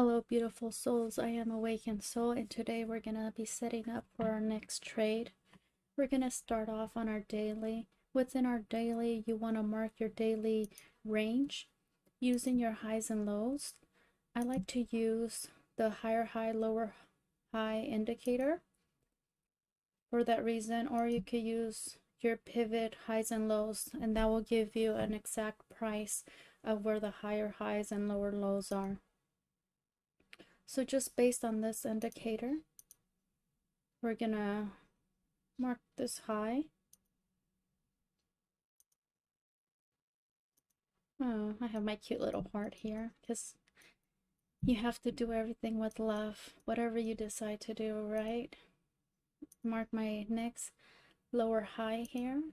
Hello, beautiful souls. I am Awakened Soul, and today we're going to be setting up for our next trade. We're going to start off on our daily. Within our daily, you want to mark your daily range using your highs and lows. I like to use the higher high, lower high indicator for that reason, or you could use your pivot highs and lows, and that will give you an exact price of where the higher highs and lower lows are. So just based on this indicator, we're gonna mark this high. Oh, I have my cute little heart here because you have to do everything with love, whatever you decide to do, right? Mark my next lower high here.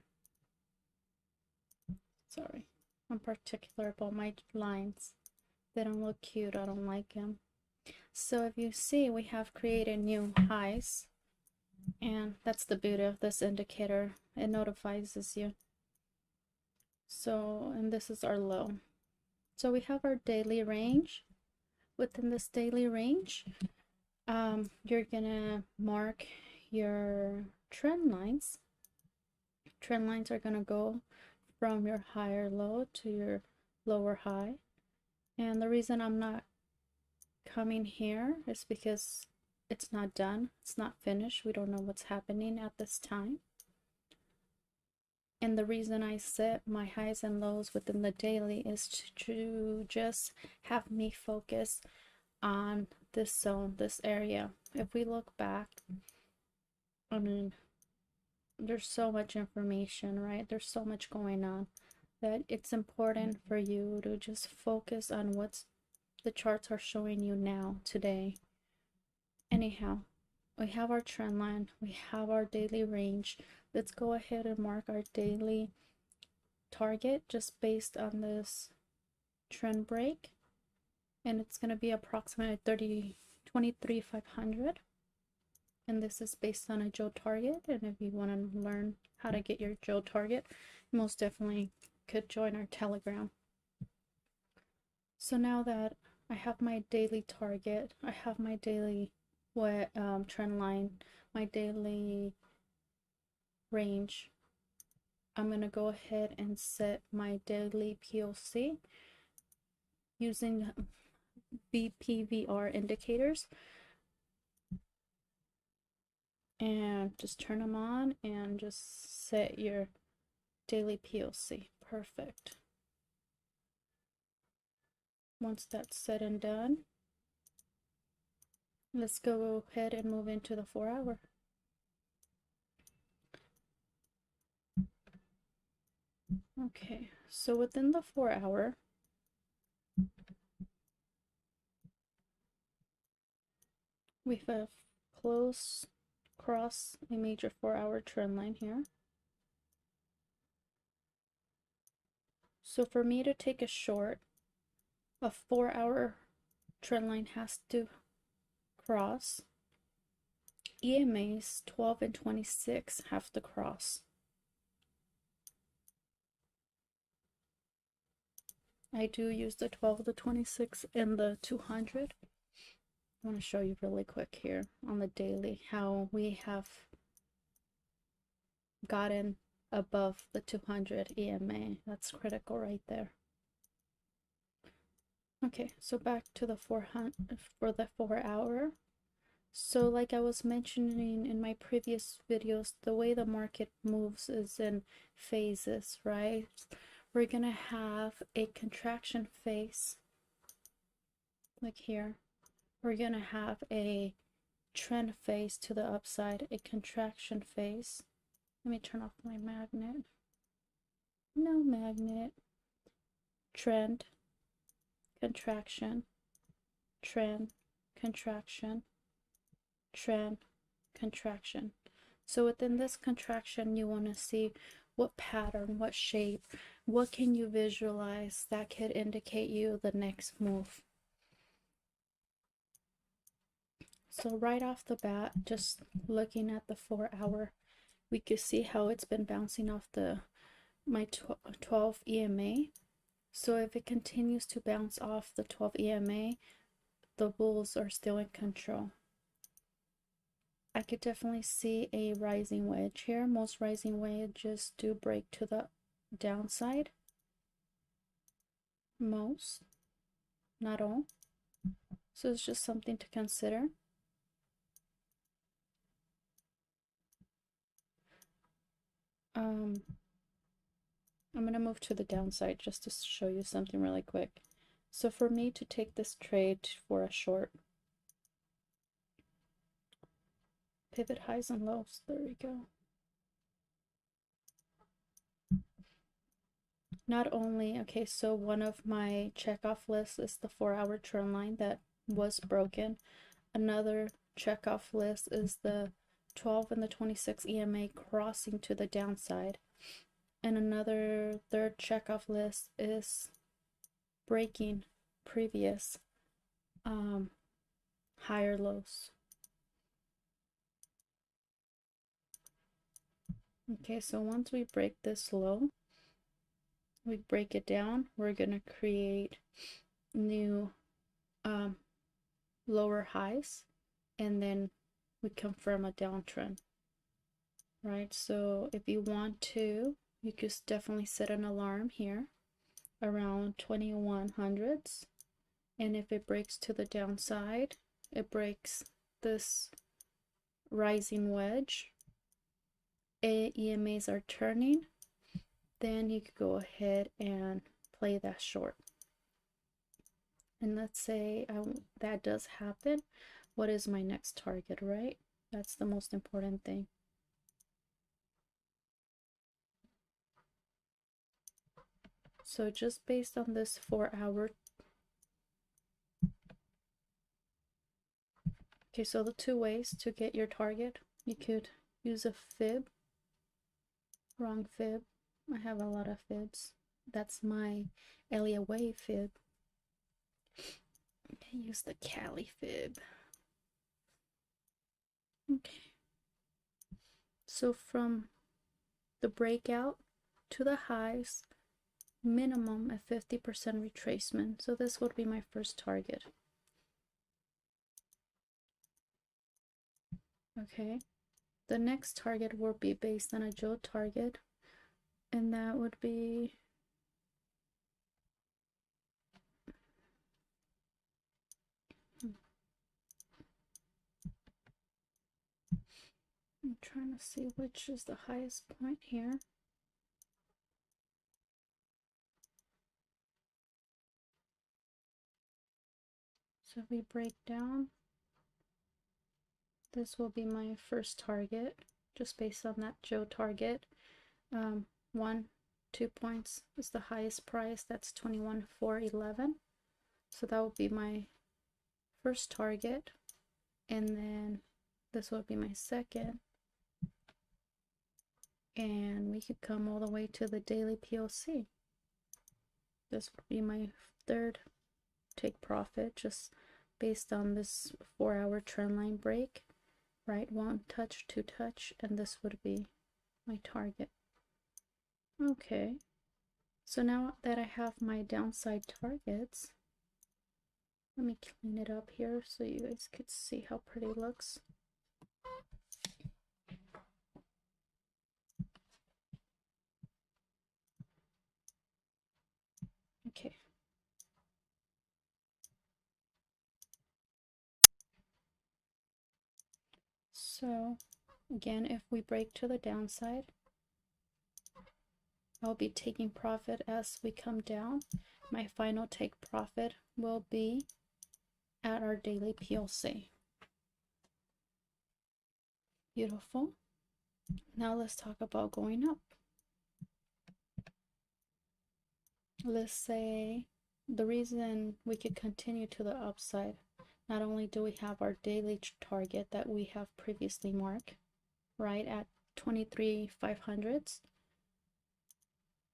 Sorry, I'm particular about my lines. They don't look cute, I don't like them. So if you see, we have created new highs, and that's the beauty of this indicator. It notifies you. So, and this is our low. So we have our daily range. Within this daily range, you're gonna mark your trend lines. Trend lines are gonna go from your higher low to your lower high. And the reason I'm not coming here is because it's not done, it's not finished. We don't know what's happening at this time. And the reason I set my highs and lows within the daily is to just have me focus on this zone, this area. If we look back, I mean, there's so much information, right? There's so much going on that it's important for you to just focus on what's the charts are showing you now, today. Anyhow, we have our trend line, we have our daily range. Let's go ahead and mark our daily target just based on this trend break, and it's going to be approximately 23,500, and this is based on a Joe target. And if you want to learn how to get your Joe target, you most definitely could join our Telegram. So now that I have my daily target, I have my daily trend line, my daily range, I'm going to go ahead and set my daily POC using BPVR indicators, and just turn them on and just set your daily POC. Perfect. Once that's said and done, let's go ahead and move into the 4 hour. Okay, so within the 4 hour, we have close cross a major 4 hour trend line here. So for me to take a short, a 4 hour trend line has to cross. EMAs 12 and 26 have to cross. I do use the 12, the 26, and the 200. I want to show you really quick here on the daily how we have gotten above the 200 EMA. That's critical right there. Okay, so back to the 400 for the 4 hour. So like I was mentioning in my previous videos, the way the market moves is in phases, right? We're gonna have a contraction phase, like here. We're gonna have a trend phase to the upside, a contraction phase. Let me turn off my magnet. No magnet. Trend, contraction, trend, contraction, trend, contraction. So within this contraction, you want to see what pattern, what shape, what can you visualize that could indicate you the next move. So right off the bat, just looking at the 4 hour, we could see how it's been bouncing off my 12 EMA. So if it continues to bounce off the 12 EMA, the bulls are still in control. I could definitely see a rising wedge here. Most rising wedges do break to the downside. Most, not all. So it's just something to consider. I'm going to move to the downside just to show you something really quick. So for me to take this trade for a short, pivot highs and lows, there we go. Not only, okay, so one of my checkoff lists is the 4-hour trend line that was broken. Another checkoff list is the 12 and the 26 EMA crossing to the downside. And another third checkoff list is breaking previous higher lows. Okay, so once we break this low, we break it down, we're going to create new lower highs, and then we confirm a downtrend, right? So if you want to, you could definitely set an alarm here around 2100s, and if it breaks to the downside, it breaks this rising wedge, EMAs are turning, then you could go ahead and play that short. And let's say that does happen. What is my next target, right? That's the most important thing. So just based on this 4-hour. Okay, so the two ways to get your target, you could use a fib. Wrong fib. I have a lot of fibs. That's my Elia Wave fib. Okay, use the Cali fib. Okay. So from the breakout to the highs, minimum a 50% retracement. So this would be my first target. Okay. The next target will be based on a Joe target, and that would be I'm trying to see which is the highest point here. So if we break down, this will be my first target, just based on that Joe target. 2 points is the highest price, that's 21,411. So that will be my first target, and then this will be my second, and we could come all the way to the daily POC. This would be my third take profit, just based on this 4-hour trend line break, right? 1 touch, 2 touch, and this would be my target. Okay, so now that I have my downside targets, let me clean it up here so you guys could see how pretty it looks. Okay. So again, if we break to the downside, I'll be taking profit as we come down. My final take profit will be at our daily POC. Beautiful. Now let's talk about going up. Let's say the reason we could continue to the upside, not only do we have our daily target that we have previously marked, right, at 23,500s.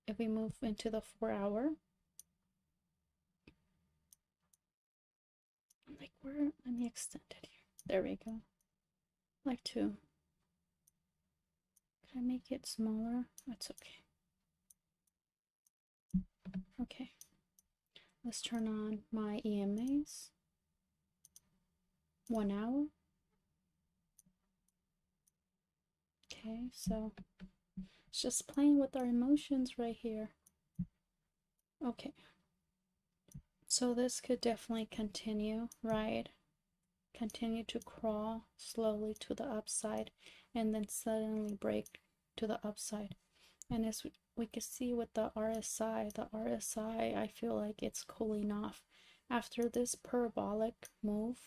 If we move into the 4-hour, like where, let me extend it here. There we go. Like to, can I make it smaller? That's okay. Okay, let's turn on my EMAs. 1 hour. Okay, so it's just playing with our emotions right here. Okay, so this could definitely continue, right? Continue to crawl slowly to the upside and then suddenly break to the upside. And as we can see with the RSI, I feel like it's cooling off after this parabolic move.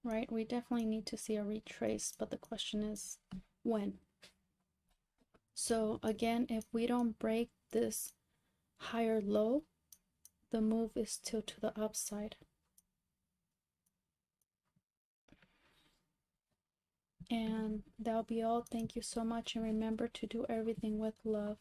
Right, we definitely need to see a retrace, but the question is when. So again, if we don't break this higher low, the move is still to the upside. And that'll be all. Thank you so much, and remember to do everything with love.